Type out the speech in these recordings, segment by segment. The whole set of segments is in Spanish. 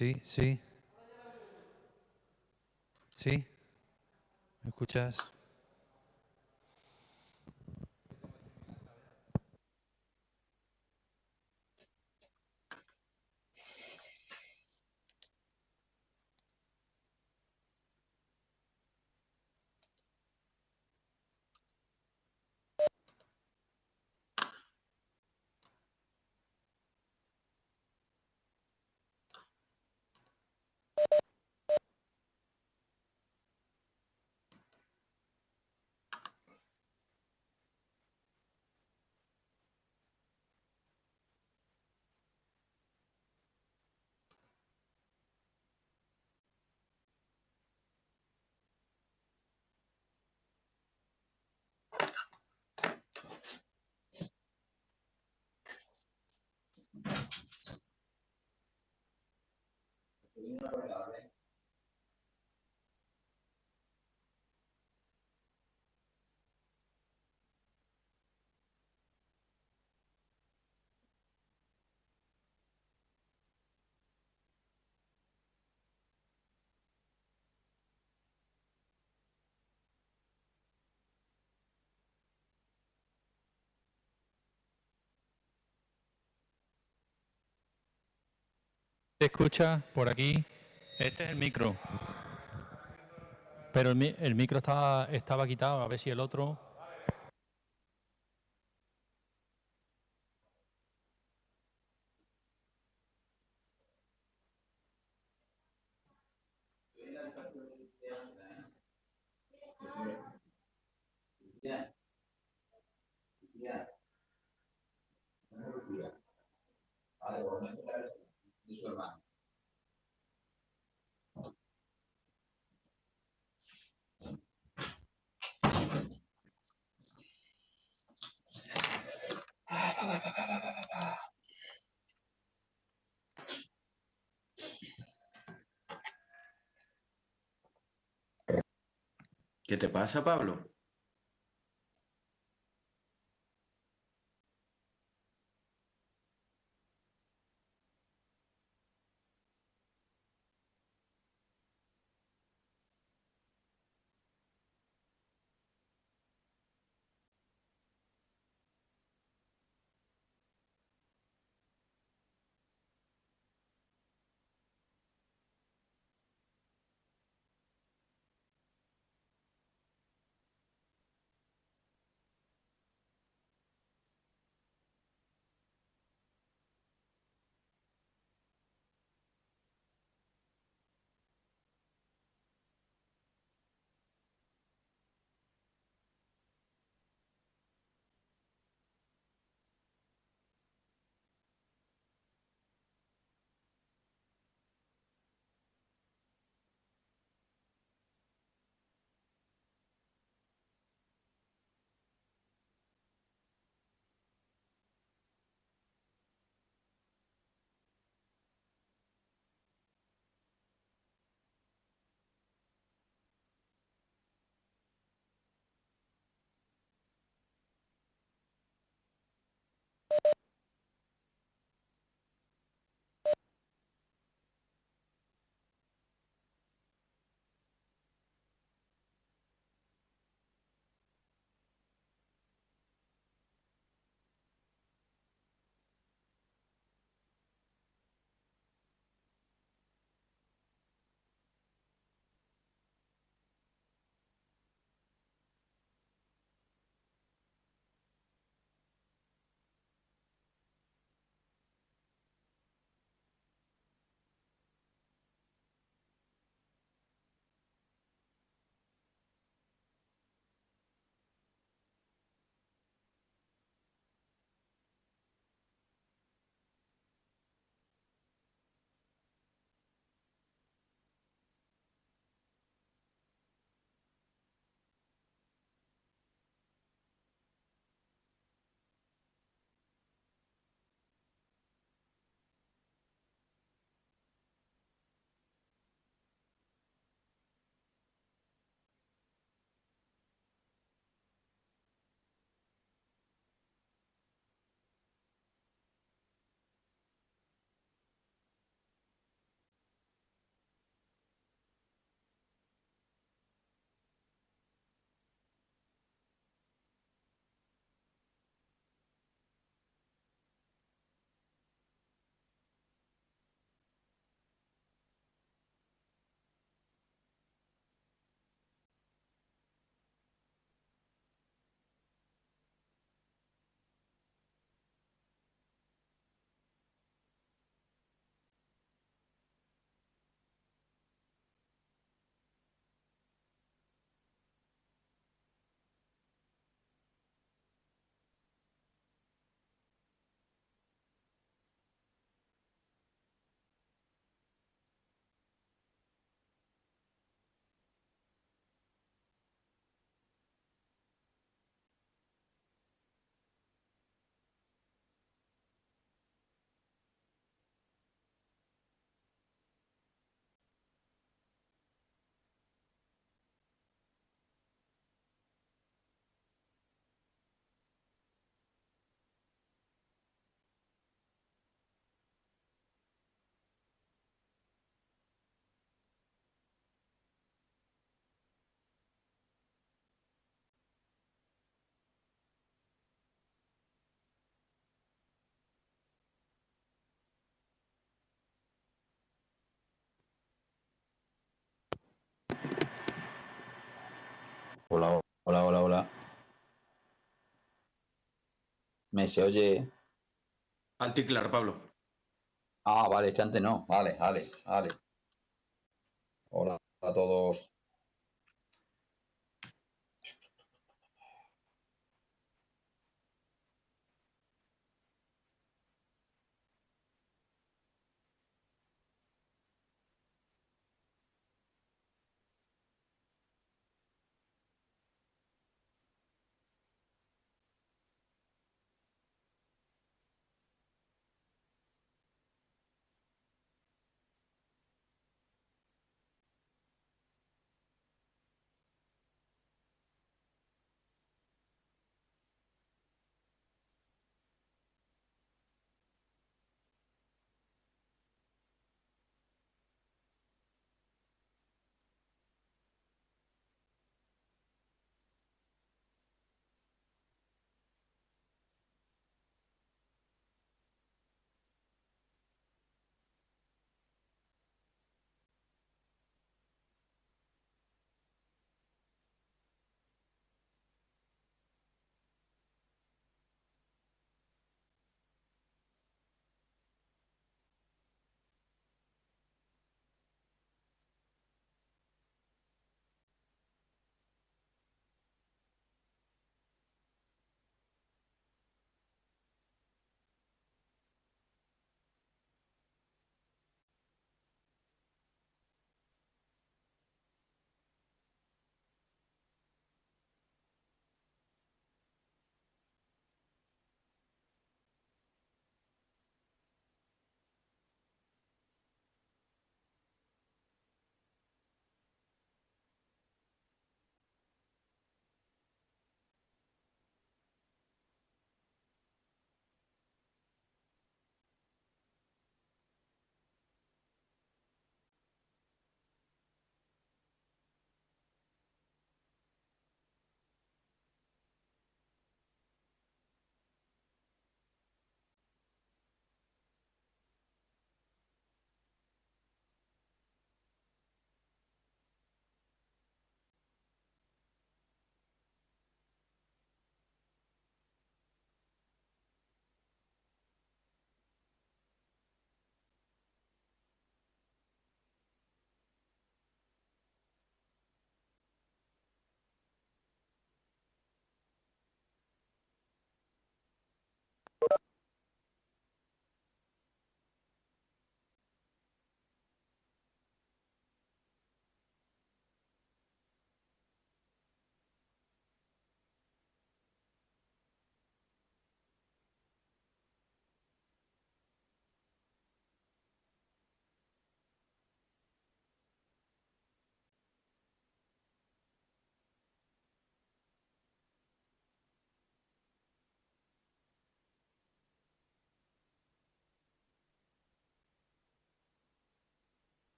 Sí, sí, sí. ¿Me escuchas? ¿Se escucha por aquí? Este es el micro. Pero el micro estaba quitado. A ver si el otro... ¿Qué te pasa, Pablo? Hola, hola, hola, hola. ¿Me se oye? Alto y claro, Pablo. Ah, vale, es que antes no. Vale, vale, vale. Hola a todos.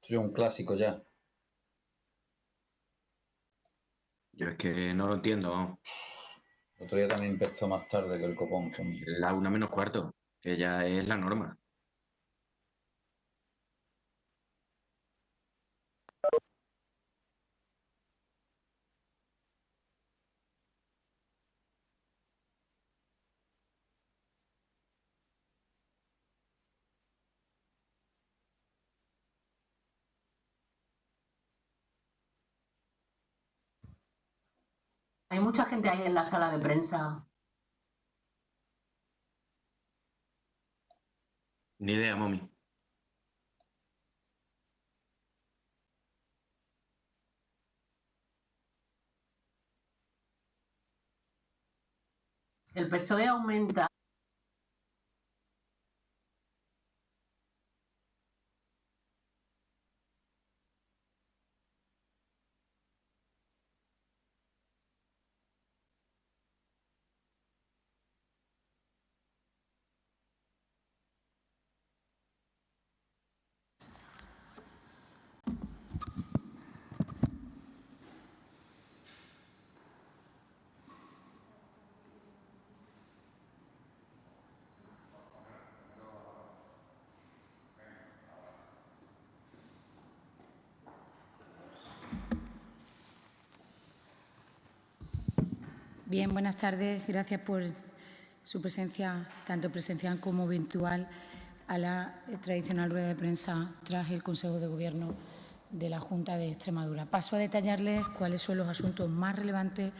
Esto es un clásico ya. Yo es que no lo entiendo, vamos. El otro día también empezó más tarde que el copón. La 1 menos cuarto, que ya es la norma. Hay mucha gente ahí en la sala de prensa. Ni idea, mami. El PSOE aumenta. Bien, buenas tardes. Gracias por su presencia, tanto presencial como virtual, a la tradicional rueda de prensa tras el Consejo de Gobierno de la Junta de Extremadura. Paso a detallarles cuáles son los asuntos más relevantes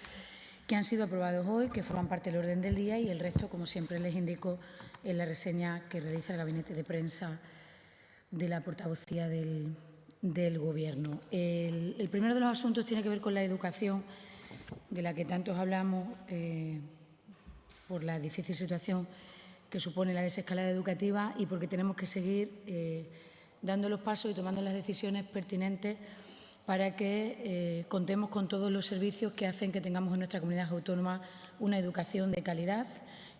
que han sido aprobados hoy, que forman parte del orden del día, y el resto, como siempre les indico, en la reseña que realiza el Gabinete de Prensa de la portavocía del Gobierno. El primero de los asuntos tiene que ver con la educación, de la que tantos hablamos por la difícil situación que supone la desescalada educativa y porque tenemos que seguir dando los pasos y tomando las decisiones pertinentes para que contemos con todos los servicios que hacen que tengamos en nuestra comunidad autónoma una educación de calidad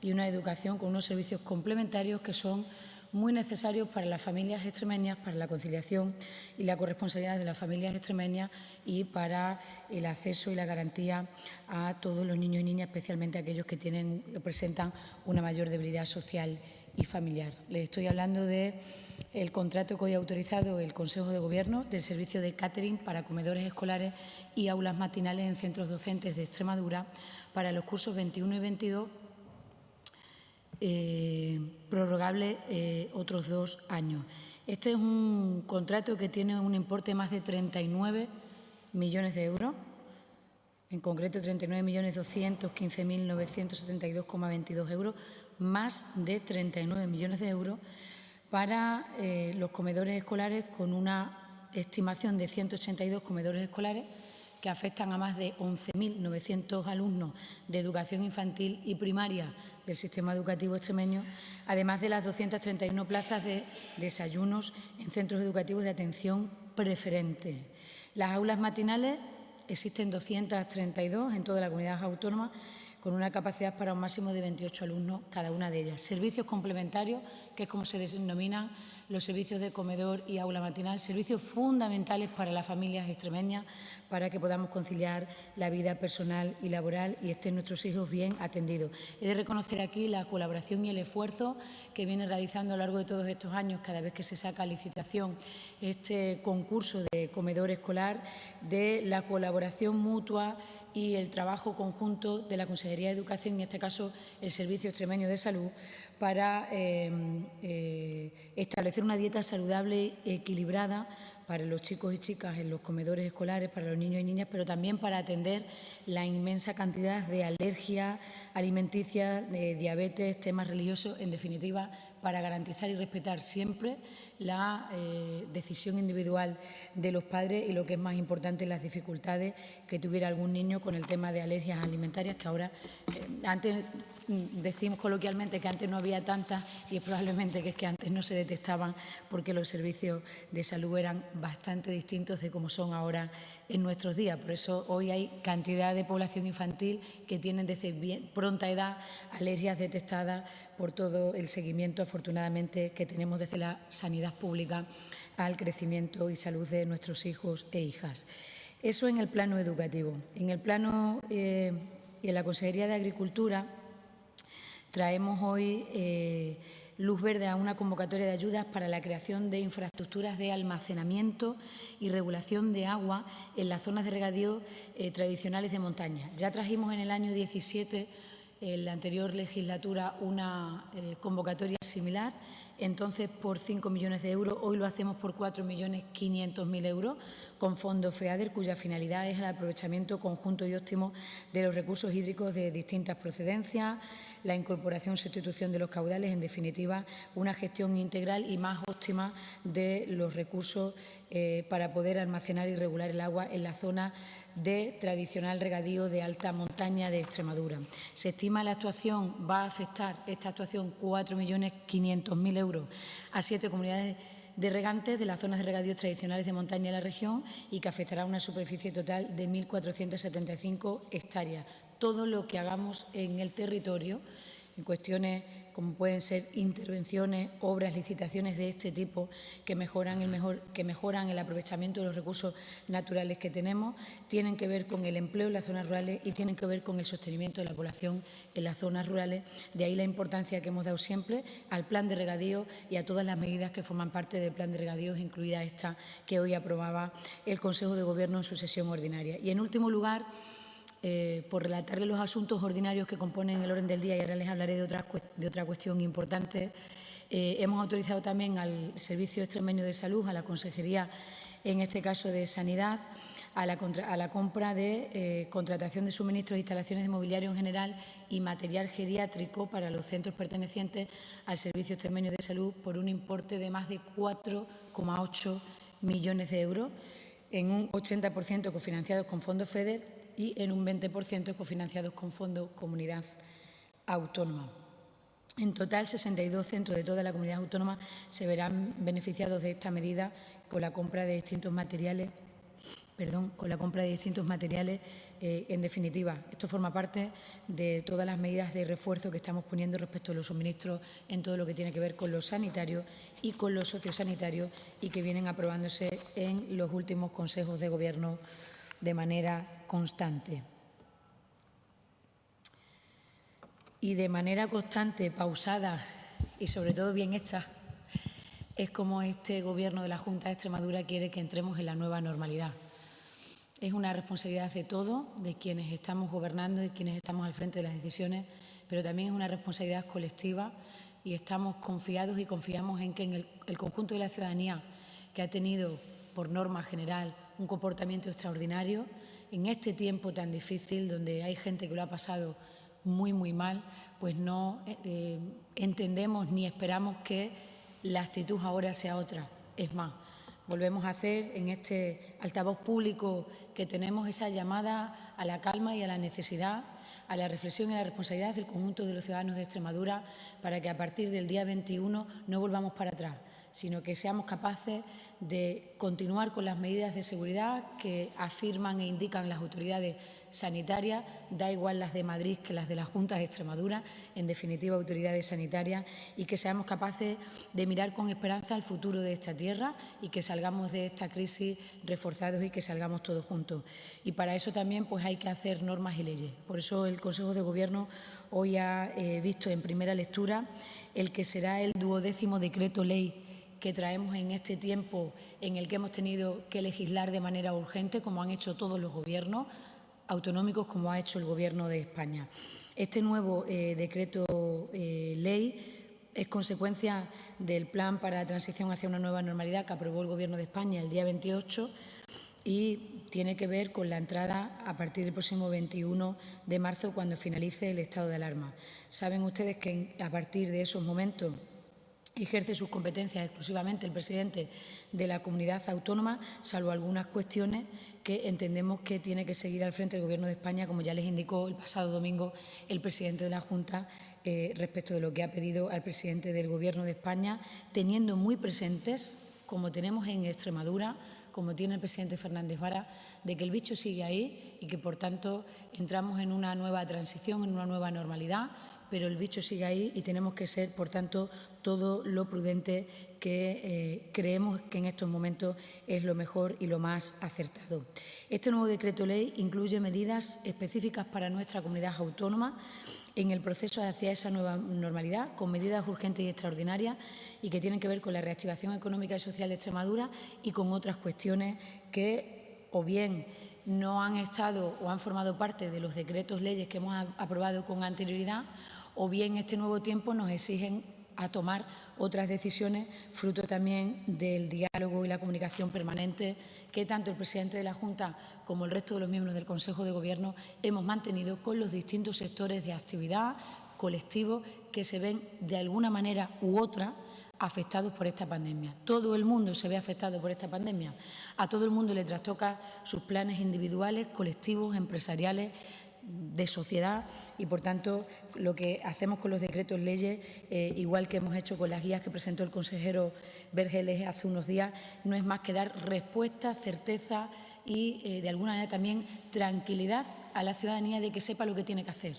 y una educación con unos servicios complementarios que son muy necesarios para las familias extremeñas, para la conciliación y la corresponsabilidad de las familias extremeñas y para el acceso y la garantía a todos los niños y niñas, especialmente aquellos que presentan una mayor debilidad social y familiar. Les estoy hablando del contrato que hoy ha autorizado el Consejo de Gobierno del servicio de catering para comedores escolares y aulas matinales en centros docentes de Extremadura para los cursos 21 y 22, prorrogable otros 2 años. Este es un contrato que tiene un importe de más de 39 millones de euros, en concreto 39.215.972,22 euros, más de 39 millones de euros para los comedores escolares, con una estimación de 182 comedores escolares que afectan a más de 11.900 alumnos de educación infantil y primaria del sistema educativo extremeño, además de las 231 plazas de desayunos en centros educativos de atención preferente. Las aulas matinales existen 232 en toda la comunidad autónoma, con una capacidad para un máximo de 28 alumnos cada una de ellas. Servicios complementarios, que es como se denominan los servicios de comedor y aula matinal, servicios fundamentales para las familias extremeñas, para que podamos conciliar la vida personal y laboral y estén nuestros hijos bien atendidos. He de reconocer aquí la colaboración y el esfuerzo que viene realizando a lo largo de todos estos años, cada vez que se saca a licitación este concurso de comedor escolar, de la colaboración mutua y el trabajo conjunto de la Consejería de Educación, en este caso el Servicio Extremeño de Salud, para establecer una dieta saludable y equilibrada para los chicos y chicas en los comedores escolares, para los niños y niñas, pero también para atender la inmensa cantidad de alergias alimenticias, de diabetes, temas religiosos, en definitiva, para garantizar y respetar siempre la decisión individual de los padres y, lo que es más importante, las dificultades que tuviera algún niño con el tema de alergias alimentarias, que ahora, antes decimos coloquialmente que antes no había tantas, y es probablemente que es que antes no se detectaban porque los servicios de salud eran bastante distintos de como son ahora en nuestros días. Por eso hoy hay cantidad de población infantil que tienen desde pronta edad alergias detectadas por todo el seguimiento, afortunadamente, que tenemos desde la sanidad pública al crecimiento y salud de nuestros hijos e hijas. Eso en el plano educativo. En el plano y en la Consejería de Agricultura traemos hoy luz verde a una convocatoria de ayudas para la creación de infraestructuras de almacenamiento y regulación de agua en las zonas de regadío tradicionales de montaña. Ya trajimos en el año 17, en la anterior legislatura, una convocatoria similar entonces por 5 millones de euros, hoy lo hacemos por 4.500.000 euros con fondos FEADER, cuya finalidad es el aprovechamiento conjunto y óptimo de los recursos hídricos de distintas procedencias, la incorporación y sustitución de los caudales, en definitiva, una gestión integral y más óptima de los recursos para poder almacenar y regular el agua en la zona de tradicional regadío de alta montaña de Extremadura. Se estima la actuación, va a afectar esta actuación 4.500.000 euros a 7 comunidades de regantes de las zonas de regadíos tradicionales de montaña de la región y que afectará a una superficie total de 1.475 hectáreas. Todo lo que hagamos en el territorio, en cuestiones como pueden ser intervenciones, obras, licitaciones de este tipo que mejoran el aprovechamiento de los recursos naturales que tenemos, tienen que ver con el empleo en las zonas rurales y tienen que ver con el sostenimiento de la población en las zonas rurales. De ahí la importancia que hemos dado siempre al plan de regadío y a todas las medidas que forman parte del plan de regadíos, incluida esta que hoy aprobaba el Consejo de Gobierno en su sesión ordinaria. Y en último lugar, por relatarles los asuntos ordinarios que componen el orden del día, y ahora les hablaré de otra cuestión importante, hemos autorizado también al Servicio Extremeño de Salud, a la Consejería, en este caso de Sanidad, a la compra de contratación de suministros e instalaciones de mobiliario en general y material geriátrico para los centros pertenecientes al Servicio Extremeño de Salud por un importe de más de 4,8 millones de euros, en un 80% cofinanciados con fondos FEDER y en un 20% cofinanciados con fondos Comunidad Autónoma. En total, 62 centros de toda la comunidad autónoma se verán beneficiados de esta medida con la compra de distintos materiales. En definitiva, esto forma parte de todas las medidas de refuerzo que estamos poniendo respecto a los suministros en todo lo que tiene que ver con los sanitarios y con los sociosanitarios y que vienen aprobándose en los últimos consejos de Gobierno de manera constante. Y de manera constante, pausada y sobre todo bien hecha, es como este Gobierno de la Junta de Extremadura quiere que entremos en la nueva normalidad. Es una responsabilidad de todos, de quienes estamos gobernando y quienes estamos al frente de las decisiones, pero también es una responsabilidad colectiva y estamos confiados y confiamos en que en el conjunto de la ciudadanía, que ha tenido, por norma general, un comportamiento extraordinario, en este tiempo tan difícil, donde hay gente que lo ha pasado muy, muy mal, pues no entendemos ni esperamos que la actitud ahora sea otra. Es más, volvemos a hacer en este altavoz público que tenemos esa llamada a la calma y a la necesidad, a la reflexión y a la responsabilidad del conjunto de los ciudadanos de Extremadura para que a partir del día 21 no volvamos para atrás, sino que seamos capaces de continuar con las medidas de seguridad que afirman e indican las autoridades sanitarias, da igual las de Madrid que las de la Junta de Extremadura, en definitiva autoridades sanitarias, y que seamos capaces de mirar con esperanza al futuro de esta tierra y que salgamos de esta crisis reforzados y que salgamos todos juntos. Y para eso también pues hay que hacer normas y leyes. Por eso el Consejo de Gobierno hoy ha visto en primera lectura el que será el 12º decreto ley que traemos en este tiempo en el que hemos tenido que legislar de manera urgente, como han hecho todos los gobiernos autonómicos, como ha hecho el Gobierno de España. Este nuevo decreto ley es consecuencia del Plan para la Transición hacia una nueva normalidad que aprobó el Gobierno de España el día 28 y tiene que ver con la entrada a partir del próximo 21 de marzo, cuando finalice el estado de alarma. Saben ustedes que a partir de esos momentos ejerce sus competencias exclusivamente el presidente de la comunidad autónoma, salvo algunas cuestiones que entendemos que tiene que seguir al frente del Gobierno de España, como ya les indicó el pasado domingo el presidente de la Junta respecto de lo que ha pedido al presidente del Gobierno de España, teniendo muy presentes, como tenemos en Extremadura, como tiene el presidente Fernández Vara, de que el bicho sigue ahí y que, por tanto, entramos en una nueva transición, en una nueva normalidad, pero el bicho sigue ahí y tenemos que ser, por tanto, todo lo prudente que creemos que en estos momentos es lo mejor y lo más acertado. Este nuevo decreto ley incluye medidas específicas para nuestra comunidad autónoma en el proceso hacia esa nueva normalidad, con medidas urgentes y extraordinarias y que tienen que ver con la reactivación económica y social de Extremadura y con otras cuestiones que o bien no han estado o han formado parte de los decretos leyes que hemos aprobado con anterioridad, o bien este nuevo tiempo nos exigen a tomar otras decisiones, fruto también del diálogo y la comunicación permanente que tanto el presidente de la Junta como el resto de los miembros del Consejo de Gobierno hemos mantenido con los distintos sectores de actividad, colectivos que se ven de alguna manera u otra afectados por esta pandemia. Todo el mundo se ve afectado por esta pandemia. A todo el mundo le trastoca sus planes individuales, colectivos, empresariales, de sociedad y, por tanto, lo que hacemos con los decretos leyes, igual que hemos hecho con las guías que presentó el consejero Vergeles hace unos días, no es más que dar respuesta, certeza y, de alguna manera, también tranquilidad a la ciudadanía de que sepa lo que tiene que hacer.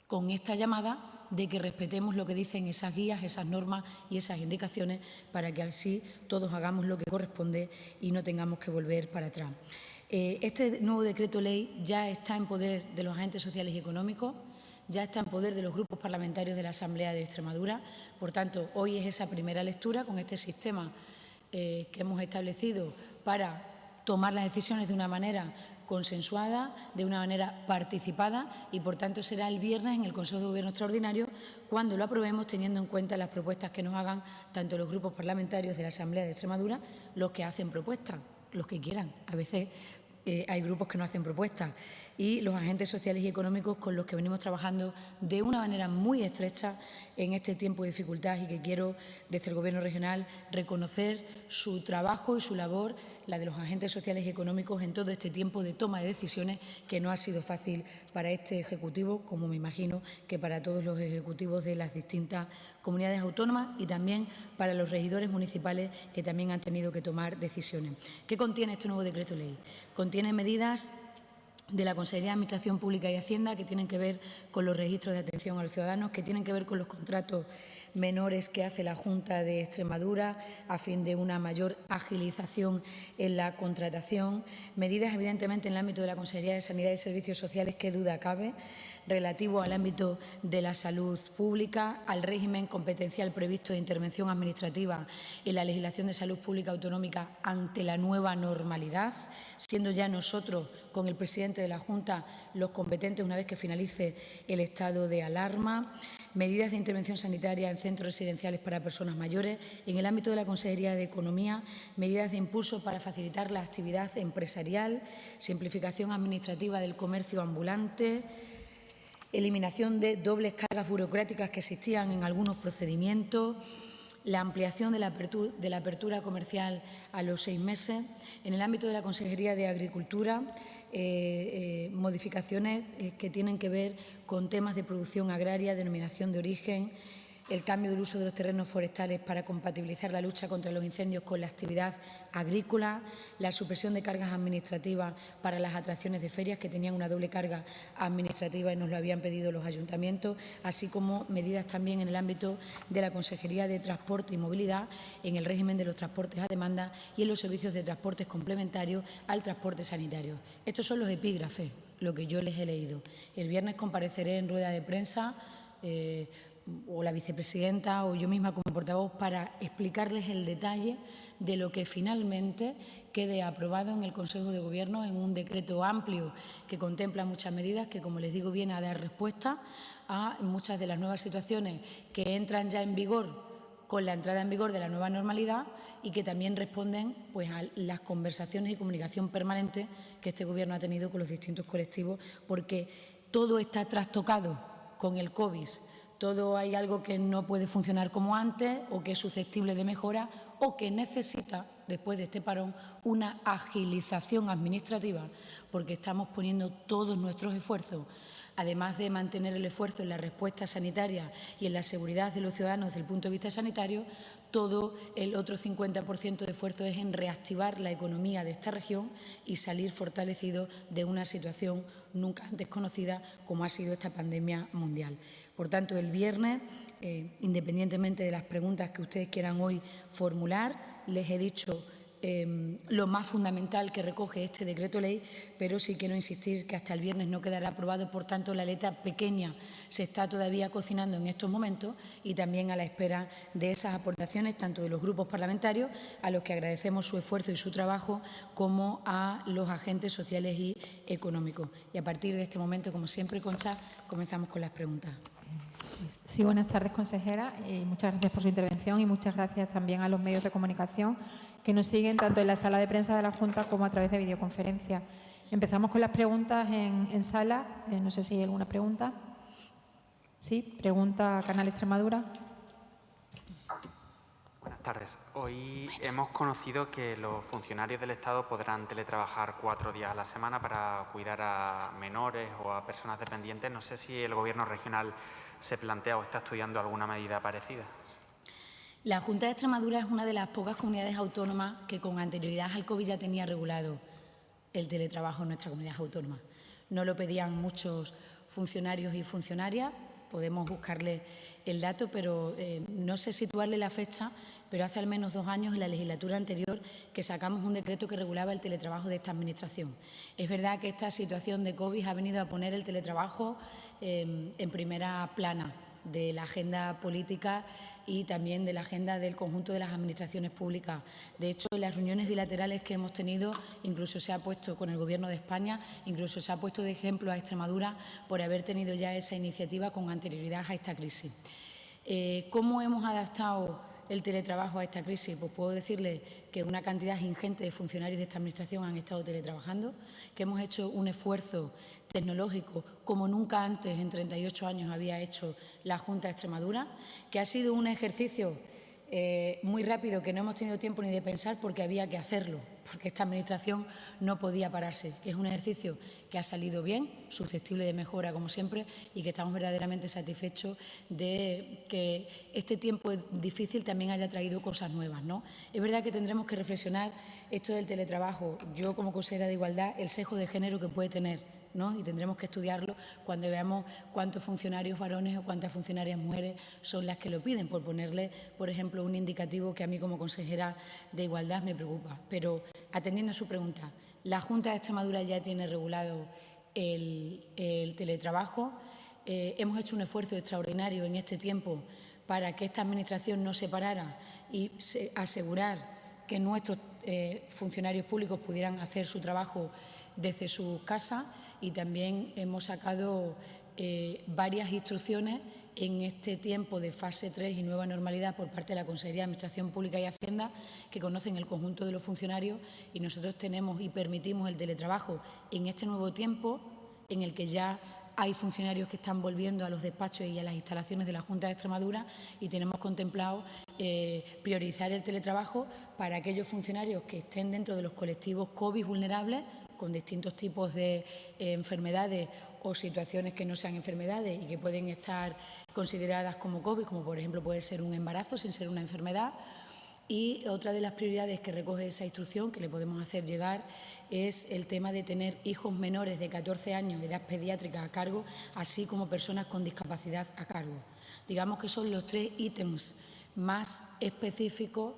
Con esta llamada de que respetemos lo que dicen esas guías, esas normas y esas indicaciones para que así todos hagamos lo que corresponde y no tengamos que volver para atrás. Este nuevo decreto ley ya está en poder de los agentes sociales y económicos, ya está en poder de los grupos parlamentarios de la Asamblea de Extremadura. Por tanto, hoy es esa primera lectura con este sistema que hemos establecido para tomar las decisiones de una manera consensuada, de una manera participada y, por tanto, será el viernes en el Consejo de Gobierno Extraordinario cuando lo aprobemos, teniendo en cuenta las propuestas que nos hagan tanto los grupos parlamentarios de la Asamblea de Extremadura, los que hacen propuestas, los que quieran. A veces hay grupos que no hacen propuestas, y los agentes sociales y económicos con los que venimos trabajando de una manera muy estrecha en este tiempo de dificultad y que quiero, desde el Gobierno regional, reconocer su trabajo y su labor, la de los agentes sociales y económicos en todo este tiempo de toma de decisiones que no ha sido fácil para este Ejecutivo, como me imagino que para todos los ejecutivos de las distintas comunidades autónomas y también para los regidores municipales que también han tenido que tomar decisiones. ¿Qué contiene este nuevo decreto ley? Contiene medidas de la Consejería de Administración Pública y Hacienda que tienen que ver con los registros de atención a los ciudadanos, que tienen que ver con los contratos menores que hace la Junta de Extremadura a fin de una mayor agilización en la contratación, medidas evidentemente en el ámbito de la Consejería de Sanidad y Servicios Sociales, qué duda cabe, relativo al ámbito de la salud pública, al régimen competencial previsto de intervención administrativa en la legislación de salud pública autonómica ante la nueva normalidad, siendo ya nosotros, con el presidente de la Junta, los competentes una vez que finalice el estado de alarma, medidas de intervención sanitaria en centros residenciales para personas mayores, en el ámbito de la Consejería de Economía, medidas de impulso para facilitar la actividad empresarial, simplificación administrativa del comercio ambulante, eliminación de dobles cargas burocráticas que existían en algunos procedimientos, la ampliación de la apertura comercial a los 6 meses. En el ámbito de la Consejería de Agricultura, modificaciones que tienen que ver con temas de producción agraria, denominación de origen, el cambio del uso de los terrenos forestales para compatibilizar la lucha contra los incendios con la actividad agrícola, la supresión de cargas administrativas para las atracciones de ferias que tenían una doble carga administrativa y nos lo habían pedido los ayuntamientos, así como medidas también en el ámbito de la Consejería de Transporte y Movilidad en el régimen de los transportes a demanda y en los servicios de transportes complementarios al transporte sanitario. Estos son los epígrafes, lo que yo les he leído. El viernes compareceré en rueda de prensa o la vicepresidenta o yo misma como portavoz para explicarles el detalle de lo que finalmente quede aprobado en el Consejo de Gobierno en un decreto amplio que contempla muchas medidas que, como les digo, viene a dar respuesta a muchas de las nuevas situaciones que entran ya en vigor con la entrada en vigor de la nueva normalidad y que también responden pues, a las conversaciones y comunicación permanente que este Gobierno ha tenido con los distintos colectivos, porque todo está trastocado con el COVID. Todo hay algo que no puede funcionar como antes o que es susceptible de mejora o que necesita, después de este parón, una agilización administrativa, porque estamos poniendo todos nuestros esfuerzos, además de mantener el esfuerzo en la respuesta sanitaria y en la seguridad de los ciudadanos desde el punto de vista sanitario, todo el otro 50% de esfuerzo es en reactivar la economía de esta región y salir fortalecido de una situación nunca antes conocida como ha sido esta pandemia mundial. Por tanto, el viernes, independientemente de las preguntas que ustedes quieran hoy formular, les he dicho lo más fundamental que recoge este decreto ley, pero sí quiero insistir que hasta el viernes no quedará aprobado, por tanto la letra pequeña se está todavía cocinando en estos momentos y también a la espera de esas aportaciones tanto de los grupos parlamentarios, a los que agradecemos su esfuerzo y su trabajo, como a los agentes sociales y económicos. Y a partir de este momento, como siempre, Concha, comenzamos con las preguntas. Sí, buenas tardes, consejera. Muchas gracias por su intervención y muchas gracias también a los medios de comunicación que nos siguen tanto en la sala de prensa de la Junta como a través de videoconferencia. Empezamos con las preguntas en sala. No sé si hay alguna pregunta. Sí, pregunta Canal Extremadura. Buenas tardes. Hoy hemos conocido que los funcionarios del Estado podrán teletrabajar 4 días a la semana para cuidar a menores o a personas dependientes. No sé si el Gobierno regional se plantea o está estudiando alguna medida parecida. La Junta de Extremadura es una de las pocas comunidades autónomas que con anterioridad al COVID ya tenía regulado el teletrabajo en nuestra comunidad autónoma. No lo pedían muchos funcionarios y funcionarias, podemos buscarle el dato, pero no sé situarle la fecha, pero hace al menos 2 años, en la legislatura anterior, que sacamos un decreto que regulaba el teletrabajo de esta Administración. Es verdad que esta situación de COVID ha venido a poner el teletrabajo en primera plana de la agenda política y también de la agenda del conjunto de las administraciones públicas. De hecho, en las reuniones bilaterales que hemos tenido, incluso se ha puesto con el Gobierno de España, incluso se ha puesto de ejemplo a Extremadura por haber tenido ya esa iniciativa con anterioridad a esta crisis. ¿Cómo hemos adaptado el teletrabajo a esta crisis? Pues puedo decirle que una cantidad ingente de funcionarios de esta Administración han estado teletrabajando, que hemos hecho un esfuerzo tecnológico como nunca antes en 38 años había hecho la Junta de Extremadura, que ha sido un ejercicio muy rápido que no hemos tenido tiempo ni de pensar porque había que hacerlo, porque esta Administración no podía pararse. Es un ejercicio que ha salido bien, susceptible de mejora como siempre, y que estamos verdaderamente satisfechos de que este tiempo difícil también haya traído cosas nuevas, ¿no? Es verdad que tendremos que reflexionar esto del teletrabajo. Yo, como consejera de Igualdad, el sesgo de género que puede tener, ¿no? Y tendremos que estudiarlo cuando veamos cuántos funcionarios varones o cuántas funcionarias mujeres son las que lo piden, por ponerle, por ejemplo, un indicativo que a mí como consejera de Igualdad me preocupa. Pero atendiendo a su pregunta, la Junta de Extremadura ya tiene regulado el teletrabajo. Hemos hecho un esfuerzo extraordinario en este tiempo para que esta Administración no se parara y asegurar que nuestros funcionarios públicos pudieran hacer su trabajo desde sus casas, y también hemos sacado varias instrucciones en este tiempo de fase 3 y nueva normalidad por parte de la Consejería de Administración Pública y Hacienda, que conocen el conjunto de los funcionarios, y nosotros tenemos y permitimos el teletrabajo en este nuevo tiempo en el que ya hay funcionarios que están volviendo a los despachos y a las instalaciones de la Junta de Extremadura, y tenemos contemplado priorizar el teletrabajo para aquellos funcionarios que estén dentro de los colectivos COVID vulnerables, con distintos tipos de enfermedades o situaciones que no sean enfermedades y que pueden estar consideradas como COVID, como por ejemplo puede ser un embarazo sin ser una enfermedad. Y otra de las prioridades que recoge esa instrucción que le podemos hacer llegar es el tema de tener hijos menores de 14 años, edad pediátrica, a cargo, así como personas con discapacidad a cargo. Digamos que son los 3 ítems más específicos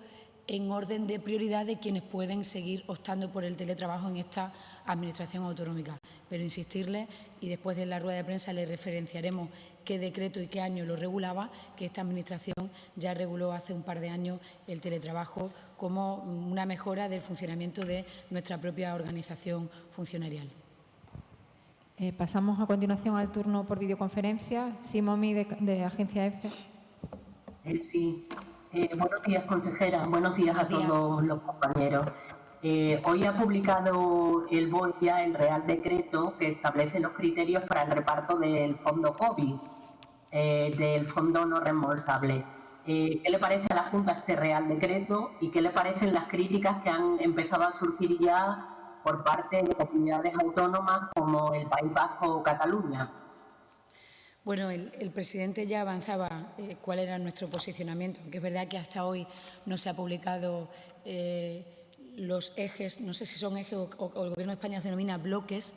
en orden de prioridad de quienes pueden seguir optando por el teletrabajo en esta Administración autonómica. Pero insistirle, y después de la rueda de prensa le referenciaremos qué decreto y qué año lo regulaba, que esta Administración ya reguló hace un par de años el teletrabajo como una mejora del funcionamiento de nuestra propia organización funcionarial. Pasamos a continuación al turno por videoconferencia. Simomi, de Agencia EFE. Sí. Buenos días, consejera. Buenos días a todos los compañeros. Hoy ha publicado el BOE ya el Real Decreto que establece los criterios para el reparto del fondo COVID, del fondo no reembolsable. ¿Qué le parece a la Junta este Real Decreto y qué le parecen las críticas que han empezado a surgir ya por parte de comunidades autónomas como el País Vasco o Cataluña? Bueno, el presidente ya avanzaba cuál era nuestro posicionamiento, aunque es verdad que hasta hoy no se ha publicado los ejes, no sé si son ejes o el Gobierno de España se denomina bloques,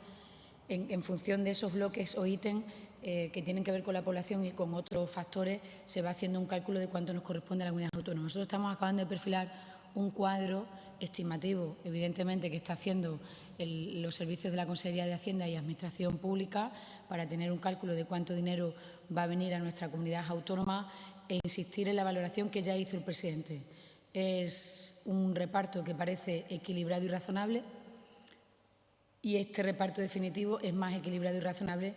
en función de esos bloques o ítems que tienen que ver con la población y con otros factores, se va haciendo un cálculo de cuánto nos corresponde a la comunidad autónoma. Nosotros estamos acabando de perfilar un cuadro estimativo, evidentemente, que está haciendo los servicios de la Consejería de Hacienda y Administración Pública para tener un cálculo de cuánto dinero va a venir a nuestra comunidad autónoma e insistir en la valoración que ya hizo el presidente. Es un reparto que parece equilibrado y razonable, y este reparto definitivo es más equilibrado y razonable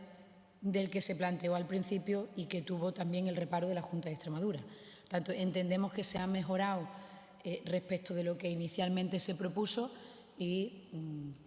del que se planteó al principio y que tuvo también el reparo de la Junta de Extremadura. Por tanto, entendemos que se ha mejorado respecto de lo que inicialmente se propuso y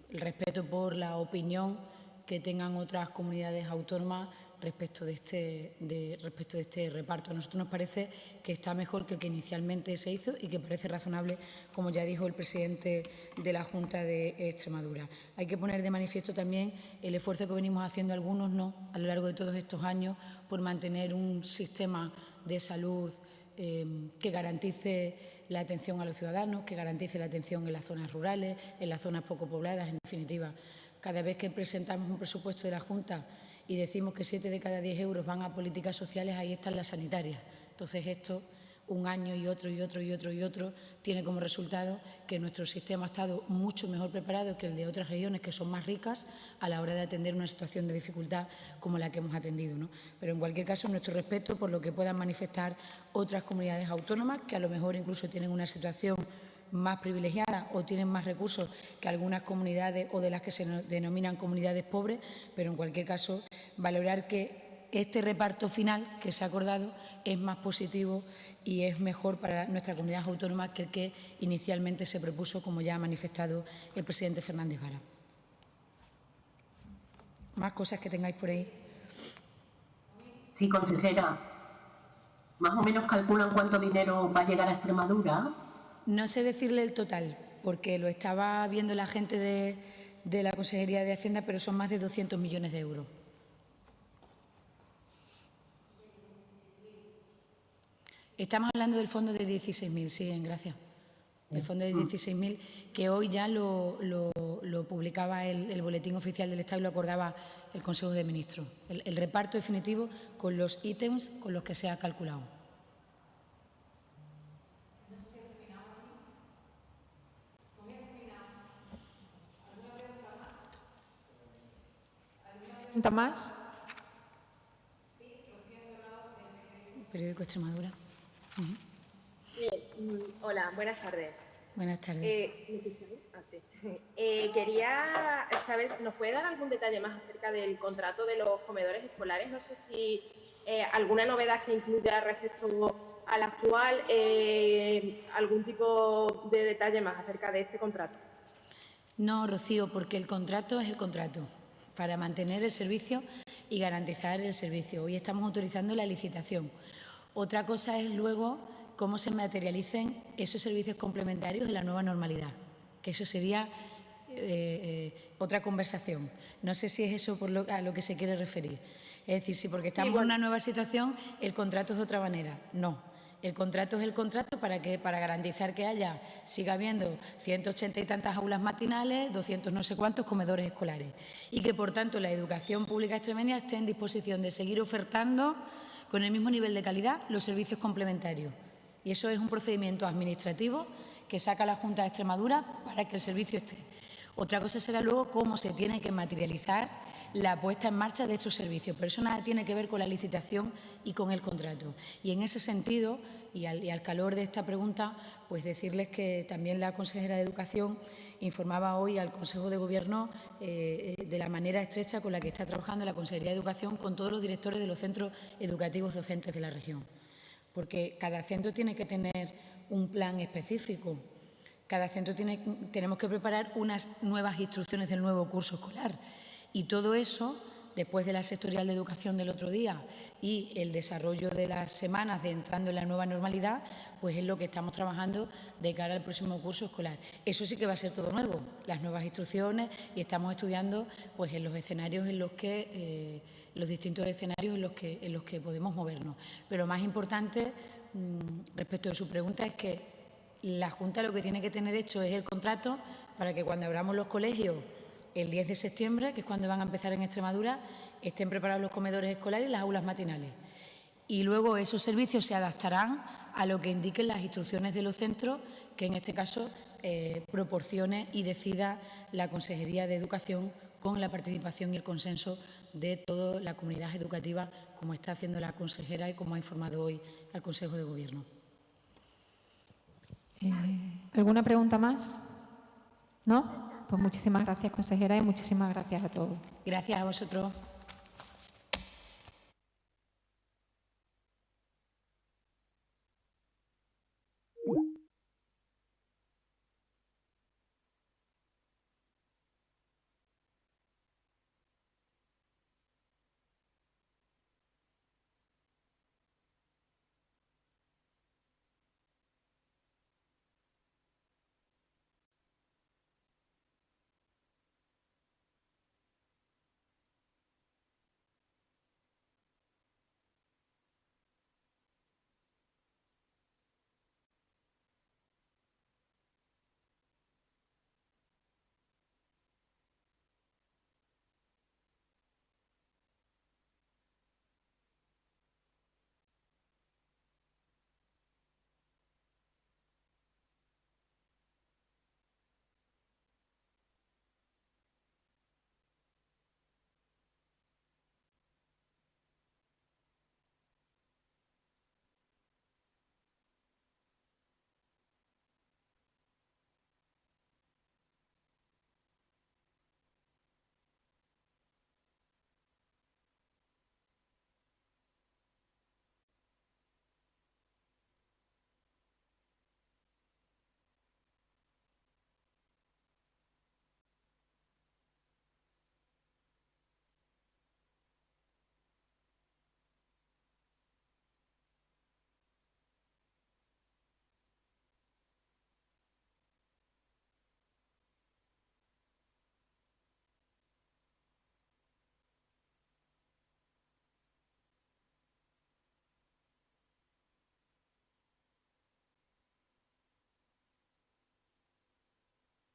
el respeto por la opinión que tengan otras comunidades autónomas respecto de este reparto. A nosotros nos parece que está mejor que el que inicialmente se hizo y que parece razonable, como ya dijo el presidente de la Junta de Extremadura. Hay que poner de manifiesto también el esfuerzo que venimos haciendo algunos a lo largo de todos estos años por mantener un sistema de salud que garantice la atención a los ciudadanos, que garantice la atención en las zonas rurales, en las zonas poco pobladas. En definitiva, cada vez que presentamos un presupuesto de la Junta y decimos que 7 de cada 10 euros van a políticas sociales, ahí están las sanitarias. Entonces, esto, un año y otro, tiene como resultado que nuestro sistema ha estado mucho mejor preparado que el de otras regiones que son más ricas a la hora de atender una situación de dificultad como la que hemos atendido, ¿no? Pero, en cualquier caso, nuestro respeto por lo que puedan manifestar otras comunidades autónomas que a lo mejor incluso tienen una situación más privilegiadas o tienen más recursos que algunas comunidades o de las que se denominan comunidades pobres, pero en cualquier caso valorar que este reparto final que se ha acordado es más positivo y es mejor para nuestra comunidad autónoma que el que inicialmente se propuso, como ya ha manifestado el presidente Fernández Vara. ¿Más cosas que tengáis por ahí? Sí, consejera. ¿Más o menos calculan cuánto dinero va a llegar a Extremadura? No sé decirle el total, porque lo estaba viendo la gente de la Consejería de Hacienda, pero son más de 200 millones de euros. Estamos hablando del fondo de 16.000, sí, gracias. El fondo de 16.000, que hoy ya lo publicaba el Boletín Oficial del Estado y lo acordaba el Consejo de Ministros. El reparto definitivo con los ítems con los que se ha calculado. ¿Pregunta más? Periódico Extremadura. Hola, buenas tardes. Buenas tardes. Quería saber, ¿nos puede dar algún detalle más acerca del contrato de los comedores escolares? No sé si alguna novedad que incluya respecto al actual, algún tipo de detalle más acerca de este contrato. No, Rocío, porque el contrato es el contrato para mantener el servicio y garantizar el servicio. Hoy estamos autorizando la licitación. Otra cosa es luego cómo se materialicen esos servicios complementarios en la nueva normalidad, que eso sería otra conversación. No sé si es eso a lo que se quiere referir. Es decir, si porque estamos en una nueva situación, el contrato es de otra manera. No. El contrato es el contrato para garantizar que siga habiendo 180 y tantas aulas matinales, 200 no sé cuántos comedores escolares y que, por tanto, la educación pública extremeña esté en disposición de seguir ofertando con el mismo nivel de calidad los servicios complementarios. Y eso es un procedimiento administrativo que saca la Junta de Extremadura para que el servicio esté. Otra cosa será luego cómo se tiene que materializar la puesta en marcha de estos servicios, pero eso nada tiene que ver con la licitación y con el contrato. Y en ese sentido, y al calor de esta pregunta, pues decirles que también la consejera de Educación informaba hoy al Consejo de Gobierno de la manera estrecha con la que está trabajando la Consejería de Educación con todos los directores de los centros educativos docentes de la región. Porque cada centro tiene que tener un plan específico. Cada centro tenemos que preparar unas nuevas instrucciones del nuevo curso escolar. Y todo eso, después de la sectorial de educación del otro día y el desarrollo de las semanas de entrando en la nueva normalidad, pues es lo que estamos trabajando de cara al próximo curso escolar. Eso sí que va a ser todo nuevo, las nuevas instrucciones, y estamos estudiando pues en los escenarios en los que los distintos escenarios en los que podemos movernos. Pero lo más importante respecto de su pregunta es que la Junta lo que tiene que tener hecho es el contrato para que cuando abramos los colegios el 10 de septiembre, que es cuando van a empezar en Extremadura, estén preparados los comedores escolares y las aulas matinales. Y luego esos servicios se adaptarán a lo que indiquen las instrucciones de los centros, que en este caso proporcione y decida la Consejería de Educación con la participación y el consenso de toda la comunidad educativa, como está haciendo la consejera y como ha informado hoy al Consejo de Gobierno. ¿Alguna pregunta más? ¿No? Pues muchísimas gracias, consejera, y muchísimas gracias a todos. Gracias a vosotros.